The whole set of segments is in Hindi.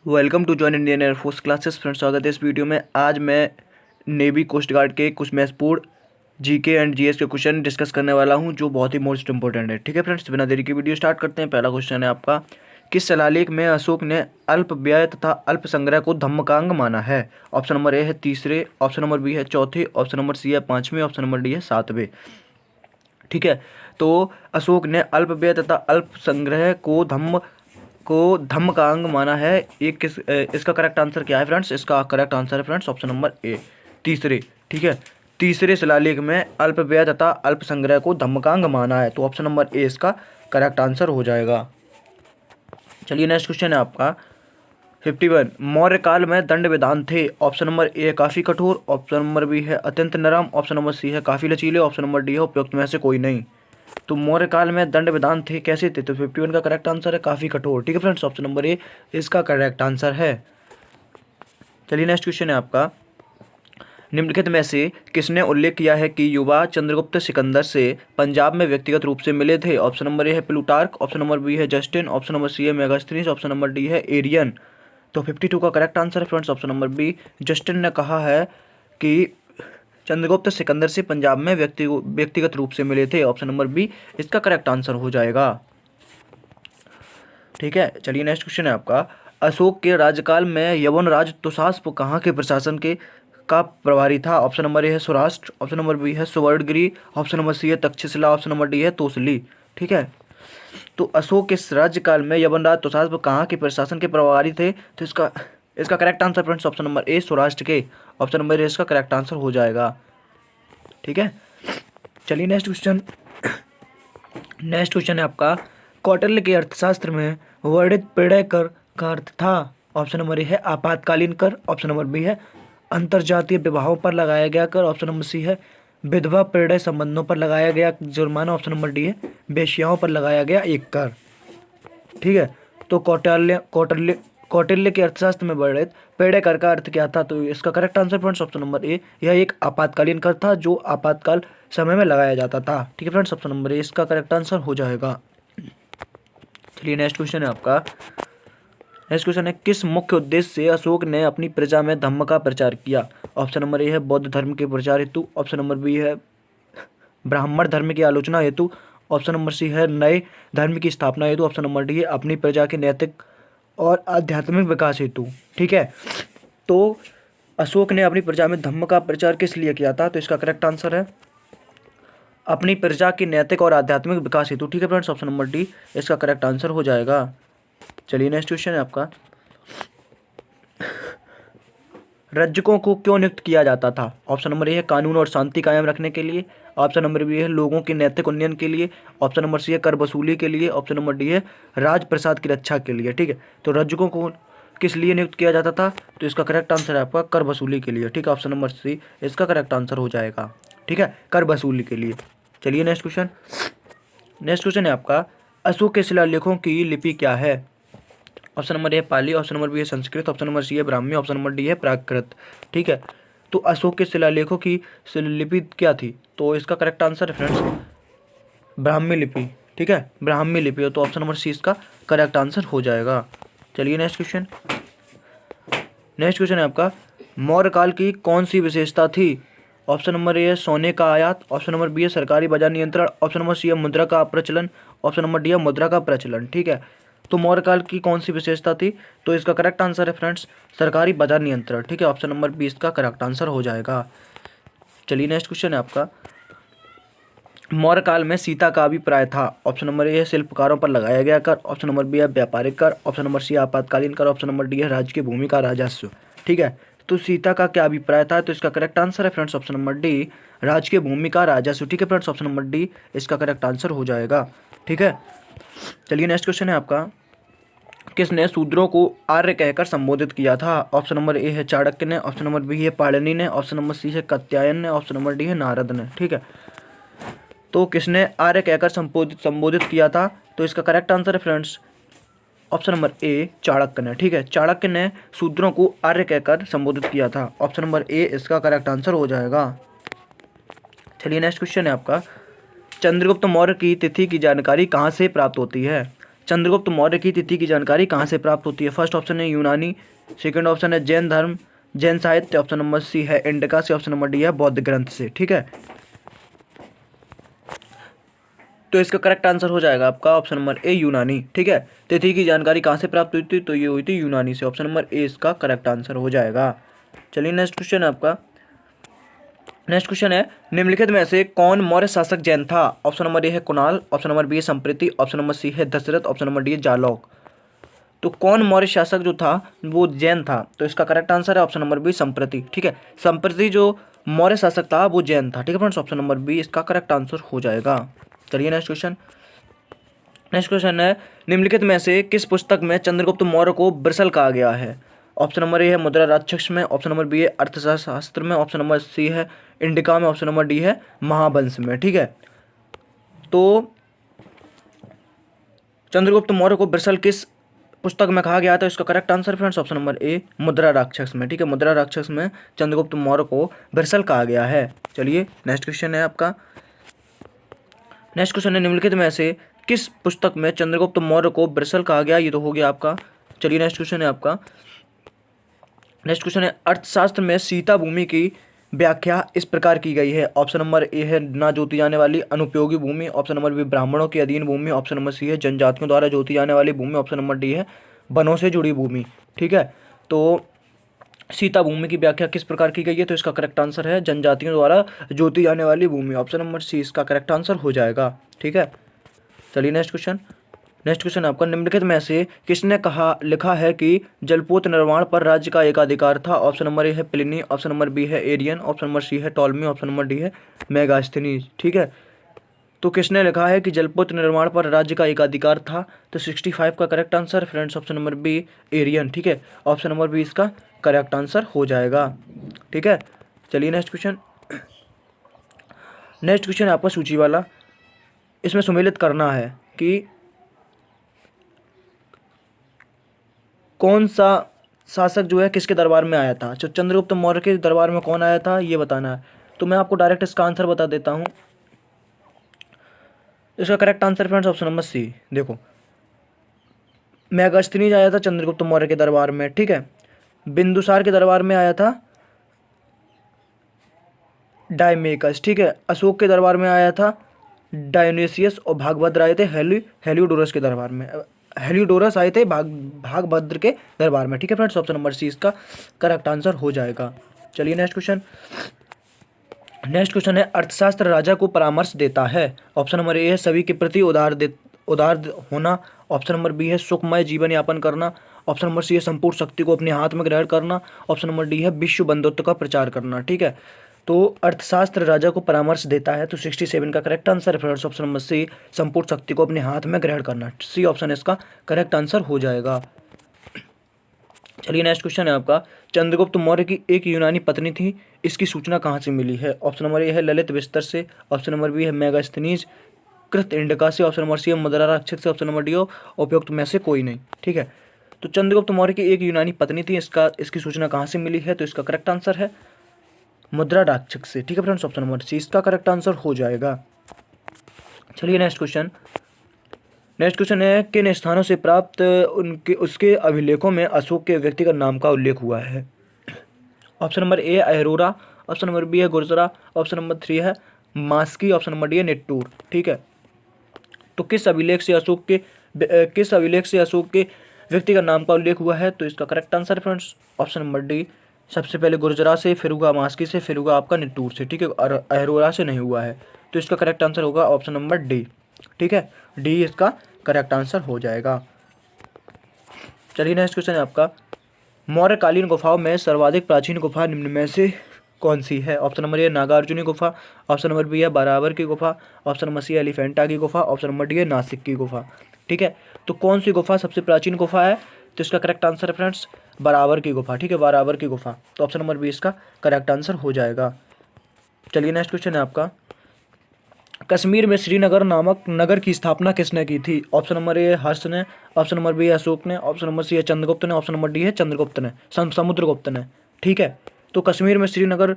Welcome to join Indian air force classes friends. स्वागत है इस वीडियो में। आज मैं नेवी कोस्ट गार्ड के कुछ महत्वपूर्ण जीके एंड जीएस के क्वेश्चन डिस्कस करने वाला हूं जो बहुत ही मोस्ट इंपॉर्टेंट है। ठीक है फ्रेंड्स, बिना देरी की वीडियो स्टार्ट करते हैं। पहला क्वेश्चन है आपका, किस शिलालेख में अशोक ने अल्प व्यय तथा अल्प संग्रह को धम्मकांग माना है? ऑप्शन नंबर ए है तीसरे, ऑप्शन नंबर बी है चौथे, ऑप्शन नंबर सी है पाँचवें, ऑप्शन नंबर डी है सातवें। ठीक है, तो अशोक ने अल्प व्यय तथा अल्प संग्रह को धम्मकांग माना है। इसका करेक्ट आंसर क्या है फ्रेंड्स? इसका करेक्ट आंसर है फ्रेंड्स ऑप्शन नंबर ए, तीसरे। ठीक है, तीसरे शिलालेख में अल्प व्यय तथा अल्प संग्रह को धम्मकांग माना है, तो ऑप्शन नंबर ए इसका करेक्ट आंसर हो जाएगा। चलिए नेक्स्ट क्वेश्चन है आपका 51। मौर्य काल में दंड विधान थे। ऑप्शन नंबर ए है काफ़ी कठोर, ऑप्शन नंबर बी है अत्यंत नरम, ऑप्शन नंबर सी है काफ़ी लचीले, ऑप्शन नंबर डी है उपयुक्त में से कोई नहीं। तो मौर्य काल में दंड विधान थे, कैसे थे? तो 51 का करेक्ट आंसर है काफ़ी कठोर। ठीक है फ्रेंड्स, ऑप्शन नंबर ए इसका करेक्ट आंसर है। चलिए नेक्स्ट क्वेश्चन है आपका, निम्नलिखित में से किसने उल्लेख किया है कि युवा चंद्रगुप्त सिकंदर से पंजाब में व्यक्तिगत रूप से मिले थे? ऑप्शन नंबर ए है प्लूटार्क, ऑप्शन नंबर बी है जस्टिन, ऑप्शन नंबर सी है मेगास्थनीज, ऑप्शन नंबर डी है एरियन। तो 52 का करेक्ट आंसर है friends option number B, Justin ने कहा है कि चंद्रगुप्त सिकंदर से पंजाब में व्यक्तिगत रूप से मिले थे। ऑप्शन नंबर बी इसका करेक्ट आंसर हो जाएगा। ठीक है, चलिए नेक्स्ट क्वेश्चन है आपका, अशोक के राज्यकाल में यवन राज तुषास्प कहाँ के प्रशासन के का प्रभारी था? ऑप्शन नंबर ए है सौराष्ट्र, ऑप्शन नंबर बी है सुवर्णगिरी, ऑप्शन नंबर सी है तक्षशिला, ऑप्शन नंबर डी है तोसली। ठीक है, तो अशोक के राज्यकाल में यवनराज तुषास्प कहाँ के प्रशासन के प्रभारी थे? तो इसका correct answer friends option number ए सौराष्ट्र के, ऑप्शन नंबर ए इसका करेक्ट आंसर हो जाएगा। ठीक है, चलिए नेक्स्ट क्वेश्चन है आपका, कौटिल्य के अर्थशास्त्र में वर्णित पेड़य कर का अर्थ था? ऑप्शन नंबर ए है आपातकालीन कर, ऑप्शन नंबर बी है अंतरजातीय विवाहों पर लगाया गया कर, ऑप्शन नंबर सी है विधवा पेड़य संबंधों पर लगाया गया जुर्माना, ऑप्शन नंबर डी है वेश्याओं पर लगाया गया एक कर। ठीक है, तो कौटिल्य के अर्थशास्त्र में वर्णित पेड़य कर का अर्थ क्या था? तो इसका correct answer friends option number ए, यह एक आपातकालीन कर था जो आपातकाल समय में लगाया जाता था। ठीक है फ्रेंड्स, ऑप्शन नंबर ए इसका करेक्ट आंसर हो जाएगा। चलिए नेक्स्ट क्वेश्चन है आपका, नेक्स्ट क्वेश्चन है, किस मुख्य उद्देश्य से अशोक ने अपनी प्रजा में धम्म का प्रचार किया? ऑप्शन नंबर ए है बौद्ध धर्म के प्रचार हेतु, ऑप्शन नंबर बी है ब्राह्मण धर्म की आलोचना हेतु, ऑप्शन नंबर सी है नए धर्म की स्थापना हेतु, ऑप्शन नंबर डी है अपनी प्रजा के नैतिक और आध्यात्मिक विकास हेतु। ठीक है, तो अशोक ने अपनी प्रजा में धम्म का प्रचार किस लिए किया था? तो इसका करेक्ट आंसर है अपनी प्रजा के नैतिक और आध्यात्मिक विकास हेतु। ठीक है फ्रेंड्स, ऑप्शन नंबर डी इसका करेक्ट आंसर हो जाएगा। चलिए नेक्स्ट क्वेश्चन है आपका, रज्जुकों को क्यों नियुक्त किया जाता था? ऑप्शन नंबर ए है कानून और शांति कायम रखने के लिए, ऑप्शन नंबर बी है लोगों के नैतिक उन्नयन के लिए, ऑप्शन नंबर सी है कर वसूली के लिए, ऑप्शन नंबर डी है राज प्रसाद की रक्षा के लिए। ठीक है, तो रज्जुकों को किस लिए नियुक्त किया जाता था? तो इसका करेक्ट आंसर है आपका कर वसूली के लिए। ठीक है, ऑप्शन नंबर सी इसका करेक्ट आंसर हो जाएगा। ठीक है, कर वसूली के लिए। चलिए नेक्स्ट क्वेश्चन है आपका, अशोक के शिलालेखों की लिपि क्या है? Option number A Pali, option number B है संस्कृत, ऑप्शन नंबर सी है ब्राह्मी, ऑप्शन नंबर डी है प्राकृत। ठीक है, तो अशोक के शिलालेखों की लिपि क्या थी? तो इसका करेक्ट आंसर है फ्रेंड्स ब्राह्मी लिपि। ठीक है, ब्राह्मी लिपि, तो ऑप्शन नंबर सी इसका करेक्ट आंसर हो जाएगा। चलिए नेक्स्ट क्वेश्चन है आपका, मौर्य काल की कौन सी विशेषता थी? ऑप्शन नंबर ए है सोने का आयात, ऑप्शन नंबर बी है सरकारी बाजार नियंत्रण, ऑप्शन नंबर सी है मुद्रा का प्रचलन, ऑप्शन नंबर डी है मुद्रा का प्रचलन। ठीक है, तो मौर्य काल की कौन सी विशेषता थी? तो इसका करेक्ट आंसर है फ्रेंड्स सरकारी बाजार नियंत्रण। ठीक है, ऑप्शन नंबर बी इसका करेक्ट आंसर हो जाएगा। चलिए नेक्स्ट क्वेश्चन है आपका, मौर्य काल में सीता का अभिप्राय था? ऑप्शन नंबर ए है शिल्पकारों पर लगाया गया कर, ऑप्शन नंबर बी है व्यापारिक कर, ऑप्शन नंबर सी आपातकालीन कर, ऑप्शन नंबर डी है राज्य की भूमि का राजस्व। ठीक है, तो सीता का क्या अभिप्राय था? तो इसका करेक्ट आंसर है फ्रेंड्स ऑप्शन नंबर डी राज्य की भूमि का राजस्व। ठीक है फ्रेंड्स, ऑप्शन नंबर डी इसका करेक्ट आंसर हो जाएगा। ठीक है, चलिए नेक्स्ट क्वेश्चन है आपका, किसने शूद्रों को आर्य कहकर संबोधित किया था? ऑप्शन नंबर ए है चाणक्य ने, ऑप्शन नंबर बी है पाणिनि ने, ऑप्शन नंबर सी है कात्यायन ने, ऑप्शन नंबर डी है नारद ने। ठीक है, तो किसने आर्य कहकर संबोधित किया था? तो इसका करेक्ट आंसर है फ्रेंड्स ऑप्शन नंबर ए चाणक्य ने। ठीक है, चाणक्य ने शूद्रों को आर्य कहकर संबोधित किया था, ऑप्शन नंबर ए इसका करेक्ट आंसर हो जाएगा। चलिए नेक्स्ट क्वेश्चन है आपका, चंद्रगुप्त मौर्य की तिथि की जानकारी कहाँ से प्राप्त होती है? चंद्रगुप्त मौर्य की तिथि की जानकारी कहाँ से प्राप्त होती है? फर्स्ट ऑप्शन है यूनानी, सेकंड ऑप्शन है जैन धर्म, जैन साहित्य, ऑप्शन नंबर सी है इंडिका से, ऑप्शन नंबर डी है बौद्ध ग्रंथ से। ठीक है, तो इसका करेक्ट आंसर हो जाएगा आपका ऑप्शन नंबर ए यूनानी। ठीक है, तिथि की जानकारी कहाँ से प्राप्त हुई थी? तो ये हुई थी यूनानी से, ऑप्शन नंबर ए इसका करेक्ट आंसर हो जाएगा। चलिए नेक्स्ट क्वेश्चन है आपका। नेक्स्ट क्वेश्चन है निम्नलिखित में से कौन मौर्य शासक जैन था? ऑप्शन नंबर ए है कुणाल, ऑप्शन नंबर बी है संप्रति, ऑप्शन नंबर सी है दशरथ, ऑप्शन नंबर डी है जालौक। तो कौन मौर्य शासक जो था वो जैन था? तो इसका करेक्ट आंसर है ऑप्शन नंबर बी संप्रति। ठीक है, संप्रति जो मौर्य शासक था वो जैन था। ठीक है फ्रेंड्स, ऑप्शन नंबर बी इसका करेक्ट आंसर हो जाएगा। चलिए नेक्स्ट क्वेश्चन। नेक्स्ट क्वेश्चन है निम्नलिखित में से किस पुस्तक में चंद्रगुप्त मौर्य को ब्रसल कहा गया है? ऑप्शन नंबर ए है मुद्रा राक्षस में, ऑप्शन नंबर बी है अर्थशास्त्र में, ऑप्शन नंबर सी है इंडिका में, ऑप्शन नंबर डी है महावंश में। ठीक है, तो चंद्रगुप्त मौर्य को ब्रसल किस पुस्तक में कहा गया था? इसका correct answer friends option number ए मुद्रा राक्षस में। ठीक है, मुद्रा राक्षस में चंद्रगुप्त मौर्य को ब्रसल कहा गया है। चलिए नेक्स्ट क्वेश्चन है आपका। नेक्स्ट क्वेश्चन है निम्नलिखित में से किस पुस्तक में चंद्रगुप्त मौर्य को ब्रसल कहा गया? ये तो हो गया आपका। चलिए नेक्स्ट क्वेश्चन है आपका। नेक्स्ट क्वेश्चन है अर्थशास्त्र में सीता भूमि की व्याख्या इस प्रकार की गई है। ऑप्शन नंबर ए है ना जोती जाने वाली अनुपयोगी भूमि, ऑप्शन नंबर बी ब्राह्मणों की अधीन भूमि, ऑप्शन नंबर सी है जनजातियों द्वारा जोती जाने वाली भूमि, ऑप्शन नंबर डी है वनों से जुड़ी भूमि। ठीक है, तो सीता भूमि की व्याख्या किस प्रकार की गई है? तो इसका करेक्ट आंसर है जनजातियों द्वारा जोती जाने वाली भूमि, ऑप्शन नंबर सी इसका करेक्ट आंसर हो जाएगा। ठीक है, चलिए नेक्स्ट क्वेश्चन। नेक्स्ट क्वेश्चन आपका निम्नलिखित में से किसने लिखा है कि जलपोत निर्माण पर राज्य का एकाधिकार था? ऑप्शन नंबर ए है प्लिनी, ऑप्शन नंबर बी है एरियन, ऑप्शन नंबर सी है टॉलमी, ऑप्शन नंबर डी है मेगास्थनीज। ठीक है, तो किसने लिखा है कि जलपोत निर्माण पर राज्य का एकाधिकार था? तो 65 का correct answer friends option number B Arrian. ठीक है, ऑप्शन नंबर बी इसका करेक्ट आंसर हो जाएगा। ठीक है, चलिए नेक्स्ट क्वेश्चन। नेक्स्ट क्वेश्चन है आपका सूची वाला। इसमें सुमेलित करना है कि कौन सा शासक जो है किसके दरबार में आया था। तो चंद्रगुप्त मौर्य के दरबार में कौन आया था ये बताना है। तो मैं आपको डायरेक्ट इसका आंसर बता देता हूँ। इसका correct answer friends option number C. देखो, मेगास्थनीज आया था चंद्रगुप्त मौर्य के दरबार में। ठीक है, बिंदुसार के दरबार में आया था डायमेकस। ठीक है, अशोक के दरबार में आया था डायोनिसियस, और भागभद्र आए थे हेलियोडोरस के दरबार में। हेलियोडोरस आए थे भागभद्र के दरबार में। ठीक है फ्रेंड्स, ऑप्शन नंबर सी इसका करेक्ट आंसर हो जाएगा। चलिए नेक्स्ट क्वेश्चन। नेक्स्ट क्वेश्चन है अर्थशास्त्र राजा को परामर्श देता है। ऑप्शन नंबर ए है सभी के प्रति उदार होना, ऑप्शन नंबर बी है सुखमय जीवन यापन करना, ऑप्शन नंबर सी है संपूर्ण शक्ति को अपने हाथ में ग्रहण करना, ऑप्शन नंबर डी है विश्व बंधुत्व का प्रचार करना। ठीक है, तो अर्थशास्त्र राजा को परामर्श देता है, तो 67 का करेक्ट आंसर है फ्रेंड्स ऑप्शन नंबर सी संपूर्ण शक्ति को अपने हाथ में ग्रहण करना। सी ऑप्शन इसका करेक्ट आंसर हो जाएगा। चलिए नेक्स्ट क्वेश्चन है आपका। चंद्रगुप्त मौर्य की एक यूनानी पत्नी थी, इसकी सूचना कहाँ से मिली है? ऑप्शन नंबर ए है ललित बिस्तर से, ऑप्शन नंबर बी है मेगास्थनीज कृत इंडिका से, ऑप्शन नंबर सी है मुद्रा राक्षस से, ऑप्शन नंबर डी उपयुक्त में से कोई नहीं। ठीक है, तो चंद्रगुप्त मौर्य की एक यूनानी पत्नी थी, इसकी सूचना कहाँ से मिली है? तो इसका करेक्ट आंसर है मुद्रा राक्षस से। ठीक है फ्रेंड्स, ऑप्शन नंबर सी इसका करेक्ट आंसर हो जाएगा। चलिए नेक्स्ट क्वेश्चन। नेक्स्ट क्वेश्चन है किन स्थानों से प्राप्त उसके अभिलेखों में अशोक के व्यक्तिगत नाम का उल्लेख हुआ है? Option number A Ahraura, option number B है गुर्जरा, ऑप्शन नंबर 3 है मास्की, ऑप्शन नंबर डी है निट्टूर। ठीक है, तो किस अभिलेख से अशोक के व्यक्तिगत नाम का उल्लेख हुआ है? तो इसका correct answer friends option number D सबसे पहले गुर्जरा से, फिर हुआ मास्की से, फिर हुआ आपका निट्टूर से। ठीक है, और अहरोरा से नहीं हुआ है, तो इसका करेक्ट आंसर होगा ऑप्शन नंबर डी। ठीक है, डी इसका करेक्ट आंसर हो जाएगा। चलिए नेक्स्ट क्वेश्चन है आपका। मौर्यकालीन गुफाओं में सर्वाधिक प्राचीन गुफा निम्न में से कौन सी है? ऑप्शन नंबर ए नागार्जुनी गुफा, ऑप्शन नंबर बी है बारावर की गुफा, ऑप्शन नंबर सी है एलिफेंटा की गुफा, ऑप्शन नंबर डी है नासिक की गुफा। ठीक है, तो कौन सी गुफा सबसे प्राचीन गुफा है? तो इसका करेक्ट आंसर है फ्रेंड्स बारावर की गुफा। ठीक है, बारावर की गुफा, तो ऑप्शन नंबर बी इसका करेक्ट आंसर हो जाएगा। चलिए नेक्स्ट क्वेश्चन है आपका। कश्मीर में श्रीनगर नामक नगर की स्थापना किसने की थी? ऑप्शन नंबर ए हर्ष ने, ऑप्शन नंबर बी है अशोक ने, ऑप्शन नंबर सी है चंद्रगुप्त ने, ऑप्शन नंबर डी है समुद्रगुप्त ने। ठीक है, तो कश्मीर में श्रीनगर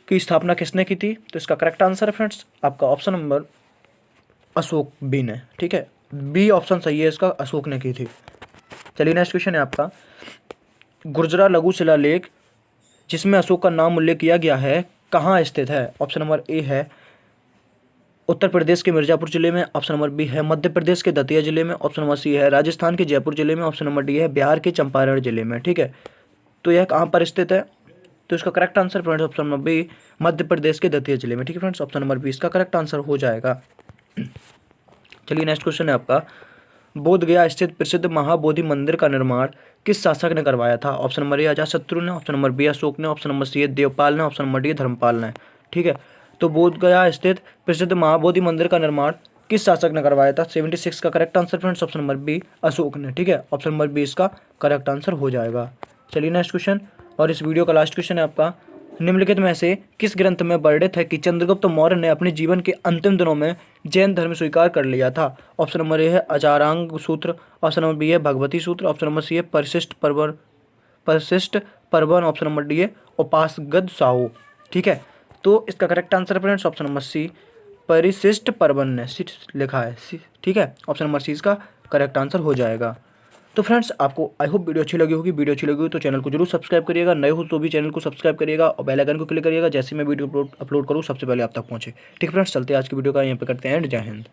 की स्थापना किसने की थी? तो इसका करेक्ट आंसर है फ्रेंड्स आपका ऑप्शन नंबर अशोक बी ने। ठीक है, बी ऑप्शन सही है इसका, अशोक ने की थी। चलिए नेक्स्ट क्वेश्चन है आपका, गुर्जरा लघु शिलालेख जिसमें अशोक का नाम उल्लेख किया गया है कहाँ स्थित है? ऑप्शन नंबर ए है उत्तर प्रदेश के मिर्जापुर जिले में, ऑप्शन नंबर बी है मध्य प्रदेश के दतिया जिले में, ऑप्शन नंबर सी है राजस्थान के जयपुर जिले में, ऑप्शन नंबर डी है बिहार के चंपारण जिले में। ठीक है, तो यह कहाँ पर स्थित है? तो इसका correct answer friends option number B Madhya Pradesh के दतिया जिले में। ठीक है फ्रेंड्स, ऑप्शन नंबर बी इसका करेक्ट आंसर हो जाएगा। चलिए नेक्स्ट क्वेश्चन है आपका, बोध गया स्थित प्रसिद्ध महाबोधि मंदिर का निर्माण किस शासक ने करवाया था? ऑप्शन नंबर ए अजातशत्रु ने, ऑप्शन नंबर बी अशोक ने, ऑप्शन नंबर सी देवपाल ने, ऑप्शन नंबर डी धर्मपाल ने। ठीक है, तो बोध गया स्थित प्रसिद्ध महाबोधि मंदिर का निर्माण किस शासक ने करवाया था? 76 का correct answer friends option number B Ashok ने। ठीक है, ऑप्शन नंबर बी इसका करेक्ट आंसर हो जाएगा। चलिए नेक्स्ट क्वेश्चन, और इस वीडियो का लास्ट क्वेश्चन है आपका, निम्नलिखित में से किस ग्रंथ में वर्णित है कि चंद्रगुप्त मौर्य ने अपने जीवन के अंतिम दिनों में जैन धर्म स्वीकार कर लिया था? ऑप्शन नंबर ए है अचारांग सूत्र, ऑप्शन नंबर बी है भगवती सूत्र, ऑप्शन नंबर सी है परिशिष्ट पर्वन, ऑप्शन नंबर डी है उपासगद साहू। ठीक है, तो इसका correct answer friends option number C Parishishta Parvan ने लिखा है। ठीक है, ऑप्शन नंबर सी इसका करेक्ट आंसर हो जाएगा। तो फ्रेंड्स आपको आई होप वीडियो अच्छी लगी होगी। वीडियो अच्छी लगी हो तो चैनल को जरूर सब्सक्राइब करिएगा, नए हो तो भी चैनल को सब्सक्राइब करिएगा और बेल आइकन को क्लिक करिएगा, जैसे मैं वीडियो अपलोड करूँ सबसे पहले आप तक पहुँचे। ठीक है फ्रेंड्स, चलते हैं आज की वीडियो का यहीं पे करते हैं एंड। जय हिंद।